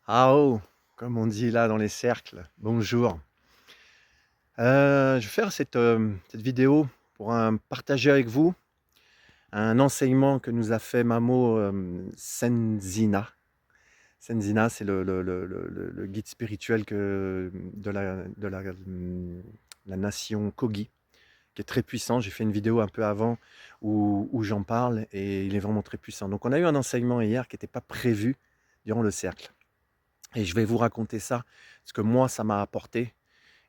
Hao, comme on dit là dans les cercles, bonjour. Je vais faire cette vidéo pour partager avec vous un enseignement que nous a fait Mamo Senzina. Senzina, c'est le guide spirituel de la nation Kogi, qui est très puissant. J'ai fait une vidéo un peu avant où j'en parle et il est vraiment très puissant. Donc on a eu un enseignement hier qui n'était pas prévu durant le cercle. Et je vais vous raconter ça, ce que moi, ça m'a apporté,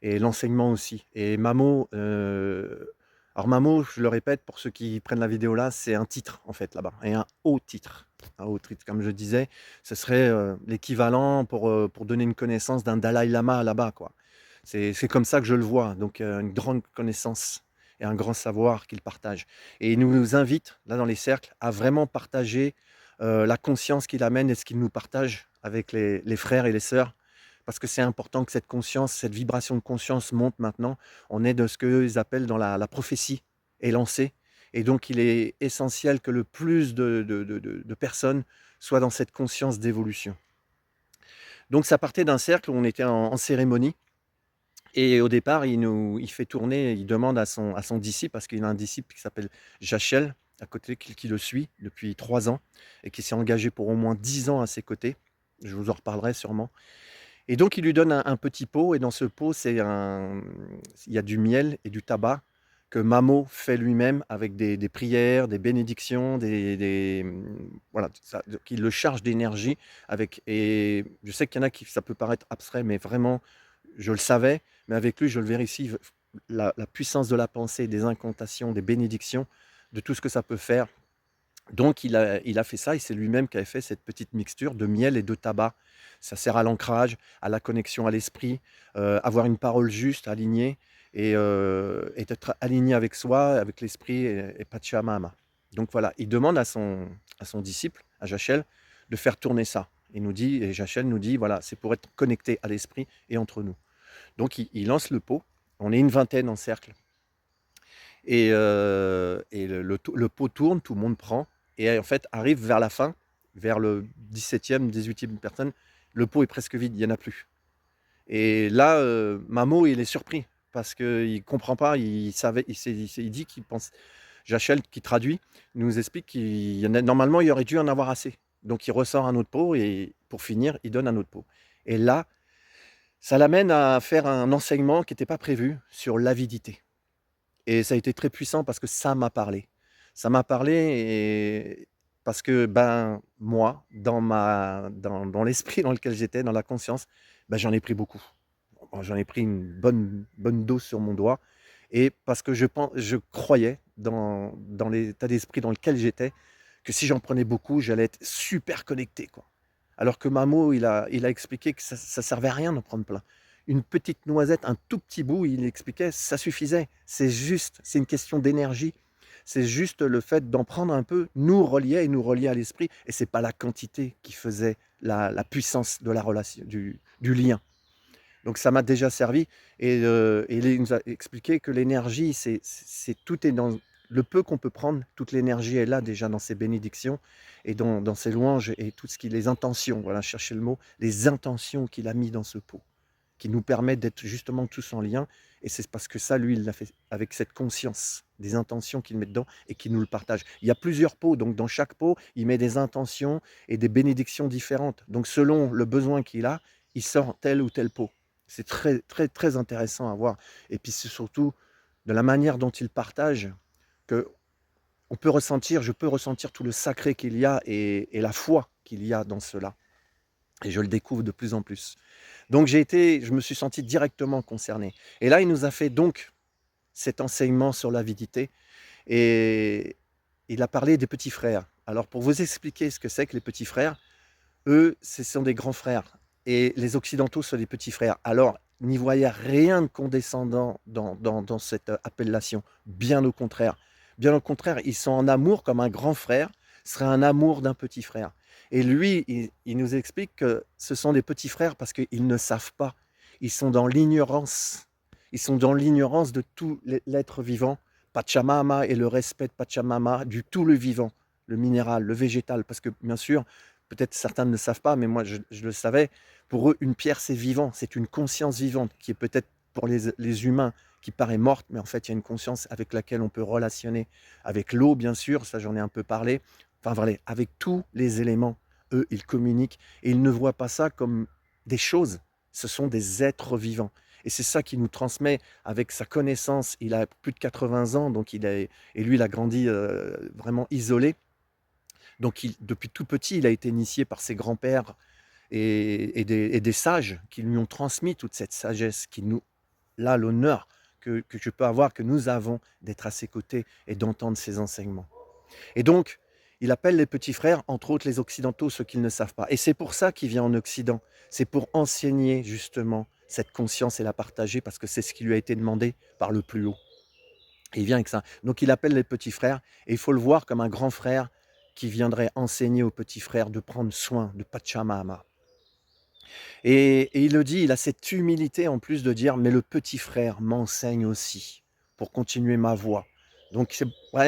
et l'enseignement aussi. Et Mamo, alors Mamo, je le répète, pour ceux qui prennent la vidéo là, c'est un titre en fait là-bas, et un haut titre. Un haut titre, comme je disais, ce serait l'équivalent pour donner une connaissance d'un Dalai Lama là-bas, quoi. C'est comme ça que je le vois, donc une grande connaissance et un grand savoir qu'il partage. Et il nous invite, là dans les cercles, à vraiment partager la conscience qu'il amène et ce qu'il nous partage avec les frères et les sœurs, parce que c'est important que cette conscience, cette vibration de conscience monte maintenant. On est de ce qu'ils appellent dans la prophétie est lancée, et donc il est essentiel que le plus de personnes soient dans cette conscience d'évolution. Donc ça partait d'un cercle où on était en cérémonie, et au départ, il fait tourner, il demande à son disciple, parce qu'il a un disciple qui s'appelle Jachel, à côté, qui le suit depuis 3 ans, et qui s'est engagé pour au moins 10 ans à ses côtés. Je vous en reparlerai sûrement. Et donc il lui donne un petit pot, et dans ce pot, il y a du miel et du tabac que Mamo fait lui-même avec des prières, des bénédictions, voilà, ça, qui le charge d'énergie avec. Et je sais qu'il y en a qui ça peut paraître abstrait, mais vraiment, je le savais, mais avec lui, je le vérifie, la puissance de la pensée, des incantations, des bénédictions, de tout ce que ça peut faire. Donc il a fait ça, et c'est lui-même qui avait fait cette petite mixture de miel et de tabac. Ça sert à l'ancrage, à la connexion à l'esprit, avoir une parole juste, alignée, et d'être aligné avec soi, avec l'esprit et Pachamama. Donc voilà, il demande à son disciple, à Jachel, de faire tourner ça. Et Jachel nous dit, voilà, c'est pour être connecté à l'esprit et entre nous. Donc il lance le pot, on est une vingtaine en cercle, et le pot tourne, tout le monde prend, et en fait arrive vers la fin, vers le 17e, 18e personne, le pot est presque vide, il y en a plus. Et là, Mamo, il est surpris parce qu'il comprend pas, il savait, il dit qu'il pense. Jachel, qui traduit, nous explique qu'il y en a normalement, il aurait dû en avoir assez. Donc il ressort un autre pot, et pour finir, il donne un autre pot. Et là, ça l'amène à faire un enseignement qui n'était pas prévu sur l'avidité. Et ça a été très puissant parce que ça m'a parlé. Ça m'a parlé, et parce que, ben, moi, dans l'esprit dans lequel j'étais, dans la conscience, ben, j'en ai pris beaucoup. Bon, j'en ai pris une bonne dose sur mon doigt, et parce que je croyais dans l'état d'esprit dans lequel j'étais, que si j'en prenais beaucoup, j'allais être super connecté, quoi. Alors que Mamo, il a expliqué que ça servait à rien d'en prendre plein. Une petite noisette, un tout petit bout, il expliquait, ça suffisait. C'est juste, c'est une question d'énergie. C'est juste le fait d'en prendre un peu, nous reliait à l'esprit, et c'est pas la quantité qui faisait la puissance de la relation, du lien. Donc ça m'a déjà servi, et il nous a expliqué que l'énergie, tout est dans le peu qu'on peut prendre, toute l'énergie est là déjà dans ces bénédictions et dans ces louanges, et tout ce qui les intentions, voilà, chercher le mot, les intentions qu'il a mis dans ce pot, qui nous permettent d'être justement tous en lien. Et c'est parce que ça, lui, il l'a fait avec cette conscience des intentions qu'il met dedans et qu'il nous le partage. Il y a plusieurs pots, donc dans chaque pot, il met des intentions et des bénédictions différentes. Donc selon le besoin qu'il a, il sort tel ou tel pot. C'est très, très, très intéressant à voir. Et puis c'est surtout de la manière dont il partage que je peux ressentir tout le sacré qu'il y a, et la foi qu'il y a dans cela. Et je le découvre de plus en plus. Donc je me suis senti directement concerné. Et là, il nous a fait donc cet enseignement sur l'avidité, et il a parlé des petits frères. Alors pour vous expliquer ce que c'est que les petits frères, eux, ce sont des grands frères, et les occidentaux sont des petits frères. Alors, n'y voyez rien de condescendant dans cette appellation, bien au contraire. Bien au contraire, ils sont en amour comme un grand frère serait un amour d'un petit frère. Et lui, il nous explique que ce sont des petits frères parce qu'ils ne savent pas. Ils sont dans l'ignorance. Ils sont dans l'ignorance de tout l'être vivant, Pachamama, et le respect de Pachamama, du tout le vivant, le minéral, le végétal. Parce que, bien sûr, peut-être certains ne le savent pas, mais moi je le savais. Pour eux, une pierre, c'est vivant, c'est une conscience vivante qui est peut-être pour les humains qui paraît morte, mais en fait, il y a une conscience avec laquelle on peut relationner. Avec l'eau, bien sûr, ça j'en ai un peu parlé. Enfin voilà, avec tous les éléments, eux, ils communiquent et ils ne voient pas ça comme des choses, ce sont des êtres vivants. Et c'est ça qui nous transmet avec sa connaissance. Il a plus de 80 ans, donc lui, il a grandi vraiment isolé. Donc depuis tout petit, il a été initié par ses grands-pères et des sages qui lui ont transmis toute cette sagesse, qui nous, là, l'honneur que je peux avoir, que nous avons d'être à ses côtés et d'entendre ses enseignements. Et donc, il appelle les petits frères, entre autres les occidentaux, ceux qu'ils ne savent pas. Et c'est pour ça qu'il vient en Occident. C'est pour enseigner justement cette conscience et la partager parce que c'est ce qui lui a été demandé par le plus haut. Et il vient avec ça. Donc il appelle les petits frères et il faut le voir comme un grand frère qui viendrait enseigner aux petits frères de prendre soin de Pachamama. Et il le dit, il a cette humilité en plus de dire: «Mais le petit frère m'enseigne aussi pour continuer ma voie». Donc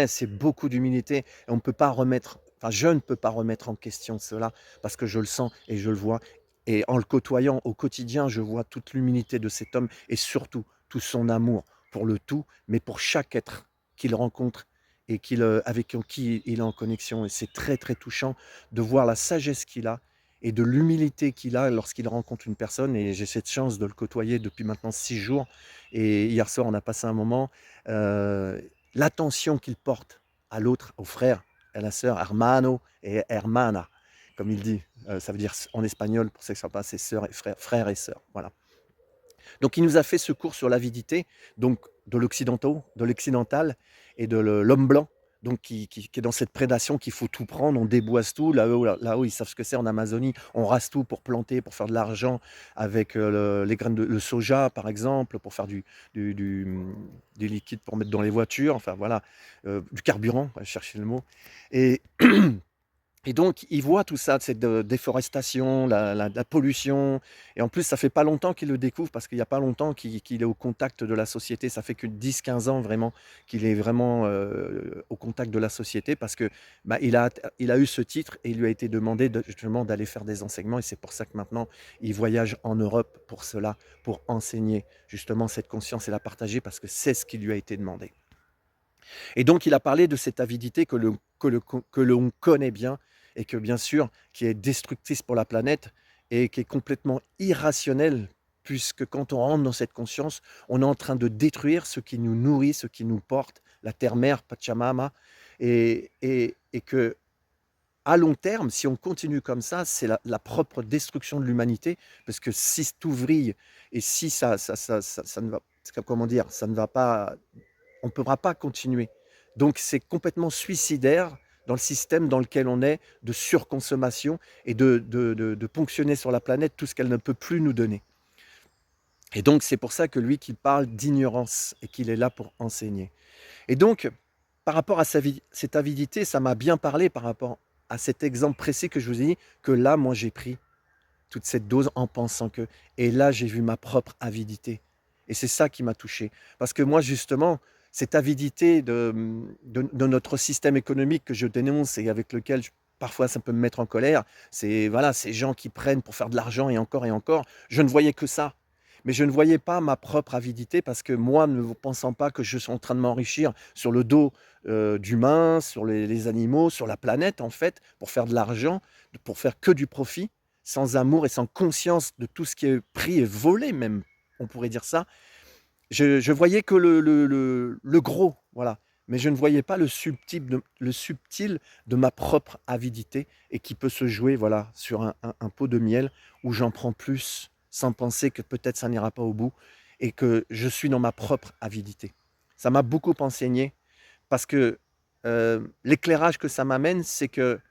c'est beaucoup d'humilité et on ne peut pas remettre enfin je ne peux pas remettre en question cela parce que je le sens et je le vois et en le côtoyant au quotidien, je vois toute l'humilité de cet homme et surtout tout son amour pour le tout, mais pour chaque être qu'il rencontre et avec qui il est en connexion et c'est très, très touchant de voir la sagesse qu'il a et de l'humilité qu'il a lorsqu'il rencontre une personne et j'ai cette chance de le côtoyer depuis maintenant 6 jours et hier soir, on a passé un moment, l'attention qu'il porte à l'autre, au frère, à la sœur, hermano et hermana, comme il dit, ça veut dire en espagnol, pour ceux qui ne savent pas, c'est sœur et frère et sœur, voilà. Donc il nous a fait ce cours sur l'avidité, donc de l'occidental et de l'homme blanc, donc qui est dans cette prédation qu'il faut tout prendre, on déboise tout. Là-haut, ils savent ce que c'est en Amazonie, on rase tout pour planter, pour faire de l'argent avec les graines le soja, par exemple, pour faire du, du, mmh, du liquide pour mettre dans les voitures, enfin voilà, du carburant, je cherchais le mot. Et et donc, ils voient tout ça, cette déforestation, la pollution et en plus, ça fait pas longtemps qu'il le découvre parce qu'il y a pas longtemps qu'il est au contact de la société. Ça fait que 10, 15 ans vraiment qu'il est vraiment, au contact de la société parce que, bah, il a eu ce titre et il lui a été demandé justement d'aller faire des enseignements et c'est pour ça que maintenant il voyage en Europe pour cela, pour enseigner justement cette conscience et la partager parce que c'est ce qui lui a été demandé. Et donc il a parlé de cette avidité que l'on connaît bien et que bien sûr, qui est destructrice pour la planète et qui est complètement irrationnelle, puisque quand on rentre dans cette conscience, on est en train de détruire ce qui nous nourrit, ce qui nous porte, la terre-mère, Pachamama, et que à long terme, si on continue comme ça, c'est la propre destruction de l'humanité, parce que si tout vrille et si ça ne va comment dire? Ça ne va pas on ne pourra pas continuer. Donc c'est complètement suicidaire dans le système dans lequel on est de surconsommation et de ponctionner sur la planète tout ce qu'elle ne peut plus nous donner. Et donc c'est pour ça que lui qu'il parle d'ignorance et qu'il est là pour enseigner. Et donc, par rapport à cette avidité, ça m'a bien parlé par rapport à cet exemple précis que je vous ai dit, que là, moi, j'ai pris toute cette dose en pensant que et là, j'ai vu ma propre avidité et c'est ça qui m'a touché. Parce que moi, justement, cette avidité de notre système économique que je dénonce et avec lequel parfois ça peut me mettre en colère, c'est voilà, ces gens qui prennent pour faire de l'argent et encore, je ne voyais que ça. Mais je ne voyais pas ma propre avidité parce que moi, ne pensant pas que je suis en train de m'enrichir sur le dos, d'humains, sur les animaux, sur la planète en fait, pour faire de l'argent, pour faire que du profit, sans amour et sans conscience de tout ce qui est pris et volé même, on pourrait dire ça. Je voyais que le gros, voilà, mais je ne voyais pas le subtil de ma propre avidité et qui peut se jouer, voilà, sur un pot de miel où j'en prends plus sans penser que peut-être ça n'ira pas au bout et que je suis dans ma propre avidité. Ça m'a beaucoup enseigné parce que, l'éclairage que ça m'amène, c'est que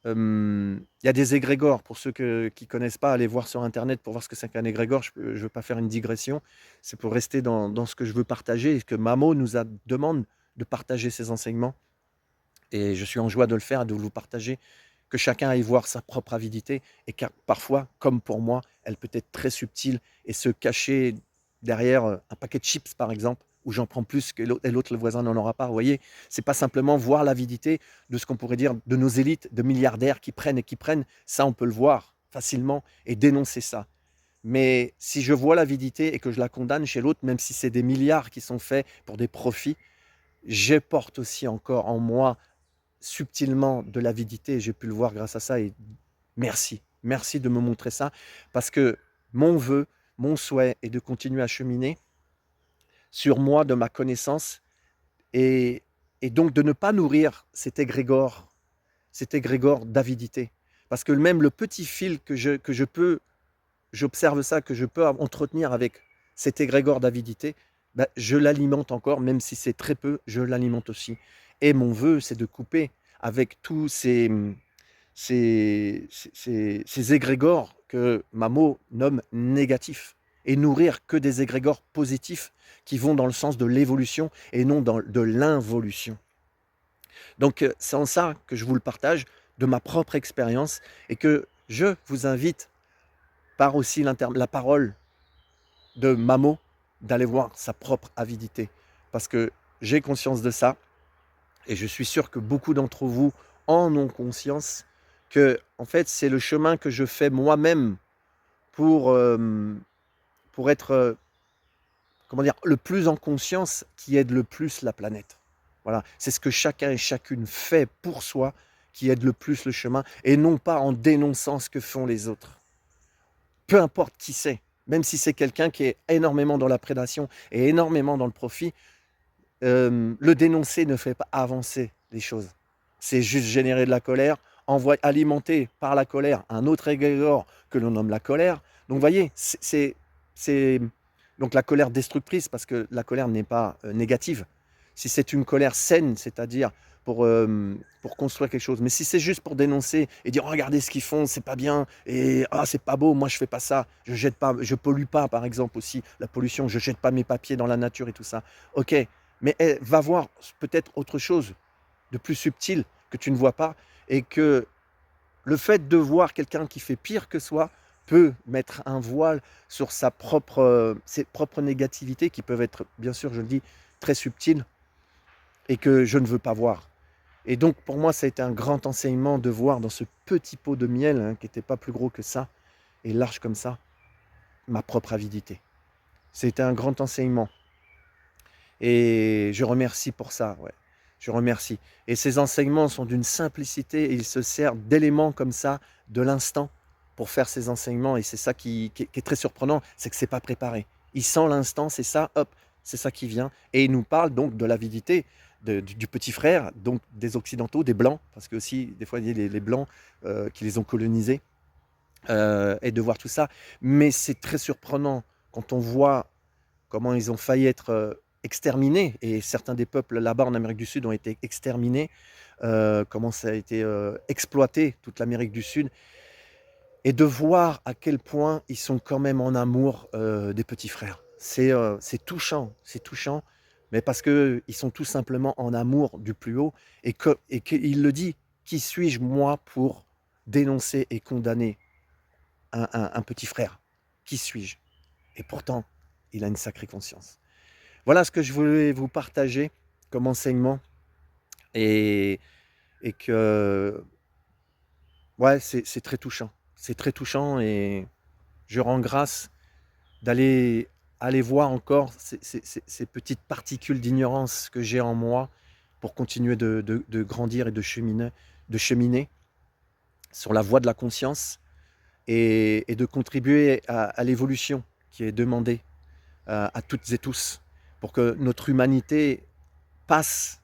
il y a des égrégores pour ceux qui connaissent pas, allez voir sur internet pour voir ce que c'est qu'un égrégore. Je veux pas faire une digression. C'est pour rester dans ce que je veux partager et que Mamo nous demande de partager ses enseignements et je suis en joie de le faire et de vous partager, que chacun aille voir sa propre avidité et car parfois, comme pour moi, elle peut être très subtile et se cacher derrière, un paquet de chips par exemple ou j'en prends plus que l'autre et l'autre, le voisin n'en aura pas. Vous voyez? C'est pas simplement voir l'avidité de ce qu'on pourrait dire de nos élites, de milliardaires qui prennent et qui prennent. Ça, on peut le voir facilement et dénoncer ça. Mais si je vois l'avidité et que je la condamne chez l'autre, même si c'est des milliards qui sont faits pour des profits, je porte aussi encore en moi subtilement de l'avidité. J'ai pu le voir grâce à ça et merci. Merci de me montrer ça parce que mon vœu, mon souhait est de continuer à cheminer sur moi, de ma connaissance et, et donc de ne pas nourrir cet égrégore d'avidité. Parce que même le petit fil que je peux, j'observe ça, que je peux entretenir avec cet égrégore d'avidité, ben, je l'alimente encore, même si c'est très peu, je l'alimente aussi. Et mon vœu, c'est de couper avec tous ces égrégores que Mamo nomme négatifs et nourrir que des égrégores positifs qui vont dans le sens de l'évolution et non de l'involution. Donc c'est en ça que je vous le partage de ma propre expérience et que je vous invite par aussi la parole de Mamo d'aller voir sa propre avidité parce que j'ai conscience de ça et je suis sûr que beaucoup d'entre vous en ont conscience que en fait c'est le chemin que je fais moi-même pour, pour être comment dire, le plus en conscience qui aide le plus la planète. Voilà, c'est ce que chacun et chacune fait pour soi qui aide le plus le chemin et non pas en dénonçant ce que font les autres. Peu importe qui c'est, même si c'est quelqu'un qui est énormément dans la prédation et énormément dans le profit, le dénoncer ne fait pas avancer les choses. C'est juste générer de la colère, alimenter par la colère un autre égrégore que l'on nomme la colère. Donc, vous voyez, c'est donc la colère destructrice parce que la colère n'est pas négative. Si c'est une colère saine, c'est-à-dire pour construire quelque chose. Mais si c'est juste pour dénoncer et dire oh, regardez ce qu'ils font, c'est pas bien et ah c'est pas beau, moi je fais pas ça, je jette pas, je pollue pas par exemple aussi la pollution, je jette pas mes papiers dans la nature et tout ça. Ok, mais va voir peut-être autre chose de plus subtil que tu ne vois pas et que le fait de voir quelqu'un qui fait pire que soi peut mettre un voile sur ses propres négativités qui peuvent être, bien sûr, je le dis, très subtiles et que je ne veux pas voir. Et donc, pour moi, ça a été un grand enseignement de voir dans ce petit pot de miel, hein, qui n'était pas plus gros que ça, et large comme ça, ma propre avidité. C'était un grand enseignement. Et je remercie pour ça, ouais. Je remercie. Et ces enseignements sont d'une simplicité et ils se servent d'éléments comme ça, de l'instant, pour faire ces enseignements. Et c'est ça qui est très surprenant, c'est que c'est pas préparé. Il sent l'instant, c'est ça, hop, c'est ça qui vient. Et il nous parle donc de l'avidité du petit frère, donc des Occidentaux, des Blancs, parce que aussi, des fois, il y a les Blancs qui les ont colonisés, et de voir tout ça. Mais c'est très surprenant quand on voit comment ils ont failli être exterminés, et certains des peuples là-bas en Amérique du Sud ont été exterminés, comment ça a été exploité, toute l'Amérique du Sud, et de voir à quel point ils sont quand même en amour des petits frères. C'est touchant, mais parce qu'ils sont tout simplement en amour du plus haut, et qu'il le dit, qui suis-je moi pour dénoncer et condamner un petit frère? Qui suis-je? Et pourtant, il a une sacrée conscience. Voilà ce que je voulais vous partager comme enseignement et, et que ouais, c'est très touchant. C'est très touchant et je rends grâce d'aller aller voir encore ces petites particules d'ignorance que j'ai en moi pour continuer de grandir et de cheminer sur la voie de la conscience et de contribuer à l'évolution qui est demandée à toutes et tous pour que notre humanité passe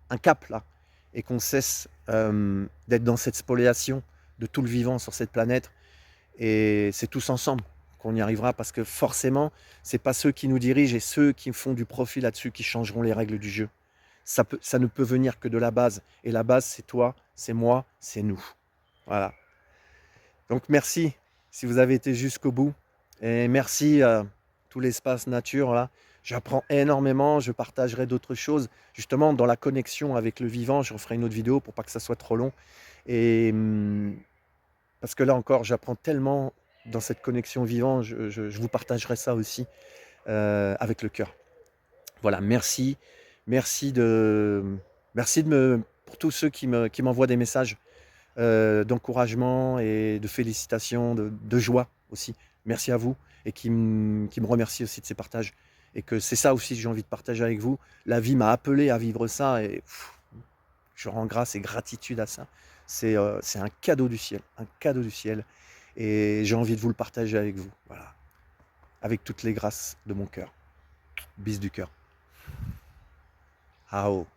un cap là et qu'on cesse d'être dans cette spoliation de tout le vivant sur cette planète. Et c'est tous ensemble qu'on y arrivera parce que forcément, c'est pas ceux qui nous dirigent et ceux qui font du profit là-dessus qui changeront les règles du jeu. Ça ne peut venir que de la base. Et la base, c'est toi, c'est moi, c'est nous. Voilà. Donc merci si vous avez été jusqu'au bout. Et merci à tout l'espace nature là. J'apprends énormément, je partagerai d'autres choses. Justement, dans la connexion avec le vivant, je referai une autre vidéo pour pas que ça soit trop long. Et parce que là encore, j'apprends tellement dans cette connexion vivant, je vous partagerai ça aussi avec le cœur. Voilà, merci. Merci de merci de me pour tous ceux qui m'envoient des messages, d'encouragement et de félicitations, de joie aussi. Merci à vous et qui me remercient aussi de ces partages et que c'est ça aussi que j'ai envie de partager avec vous. La vie m'a appelé à vivre ça et je rends grâce et gratitude à ça. C'est un cadeau du ciel et j'ai envie de vous le partager avec vous, voilà, avec toutes les grâces de mon cœur. Bis du cœur. Hao.